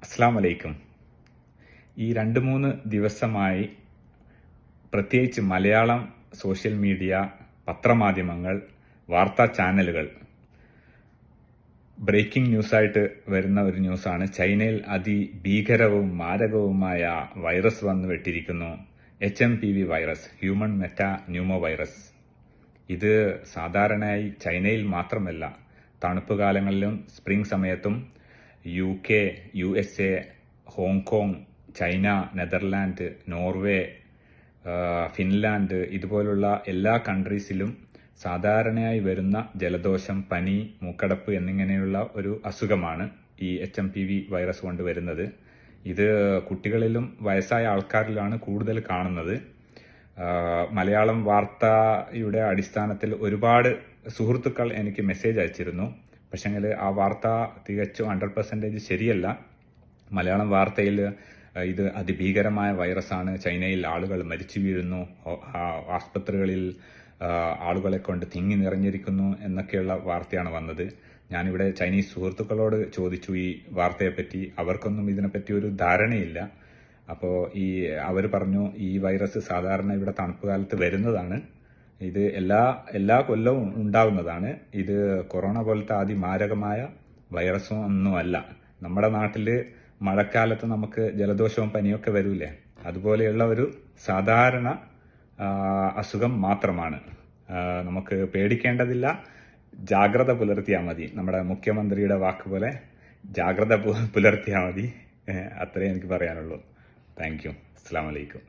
അസ്സാം വലൈക്കും. ഈ 2-3 ദിവസമായി പ്രത്യേകിച്ച് മലയാളം സോഷ്യൽ മീഡിയ, പത്രമാധ്യമങ്ങൾ, വാർത്താ ചാനലുകൾ ബ്രേക്കിംഗ് ന്യൂസായിട്ട് വരുന്ന ഒരു ന്യൂസാണ്. ചൈനയിൽ അതിഭീകരവും മാരകവുമായ വൈറസ് വന്നു വിട്ടിരിക്കുന്നു. HMPV virus, human meta pneumo virus. ഇത് സാധാരണയായി ചൈനയിൽ മാത്രമല്ല, തണുപ്പ് കാലങ്ങളിലും സ്പ്രിംഗ് സമയത്തും UK, USA, Hong Kong, China, Netherland, Norway, Finland ഇതുപോലുള്ള എല്ലാ കൺട്രീസിലും സാധാരണയായി വരുന്ന ജലദോഷം, പനി, മൂക്കടപ്പ് എന്നിങ്ങനെയുള്ള ഒരു അസുഖമാണ് ഈ HMPV വൈറസ് കൊണ്ട് വരുന്നത്. ഇത് കുട്ടികളിലും വയസ്സായ ആൾക്കാരിലാണ് കൂടുതൽ കാണുന്നത്. മലയാളം വാർത്തയുടെ അടിസ്ഥാനത്തിൽ ഒരുപാട് സുഹൃത്തുക്കൾ എനിക്ക് മെസ്സേജ് അയച്ചിരുന്നു. പക്ഷെങ്കിൽ ആ വാർത്ത തികച്ചും 100% ശരിയല്ല. മലയാളം വാർത്തയിൽ ഇത് അതിഭീകരമായ വൈറസാണ്, ചൈനയിൽ ആളുകൾ മരിച്ചു വീഴുന്നു, ആസ്പത്രികളിൽ ആളുകളെ കൊണ്ട് തിങ്ങി നിറഞ്ഞിരിക്കുന്നു എന്നൊക്കെയുള്ള വാർത്തയാണ് വന്നത്. ഞാനിവിടെ ചൈനീസ് സുഹൃത്തുക്കളോട് ചോദിച്ചു ഈ വാർത്തയെപ്പറ്റി. അവർക്കൊന്നും ഇതിനെപ്പറ്റി ഒരു ധാരണയില്ല. അപ്പോൾ അവർ പറഞ്ഞു ഈ വൈറസ് സാധാരണ ഇവിടെ തണുപ്പ് കാലത്ത് വരുന്നതാണ്. ഇത് എല്ലാ കൊല്ലവും ഉണ്ടാവുന്നതാണ്. ഇത് കൊറോണ പോലത്തെ അതിമാരകമായ വൈറസും ഒന്നുമല്ല. നമ്മുടെ നാട്ടില് മഴക്കാലത്ത് നമുക്ക് ജലദോഷവും പനിയൊക്കെ വരൂലേ, അതുപോലെയുള്ള ഒരു സാധാരണ അസുഖം മാത്രമാണ്. നമുക്ക് പേടിക്കേണ്ടതില്ല, ജാഗ്രത പുലർത്തിയാൽ മതി. നമ്മുടെ മുഖ്യമന്ത്രിയുടെ വാക്ക് പോലെ ജാഗ്രത പുലർത്തിയാൽ മതി. അത്രേ എനിക്ക് പറയാനുള്ളൂ. Thank you. അസ്സലാമു അലൈക്കും.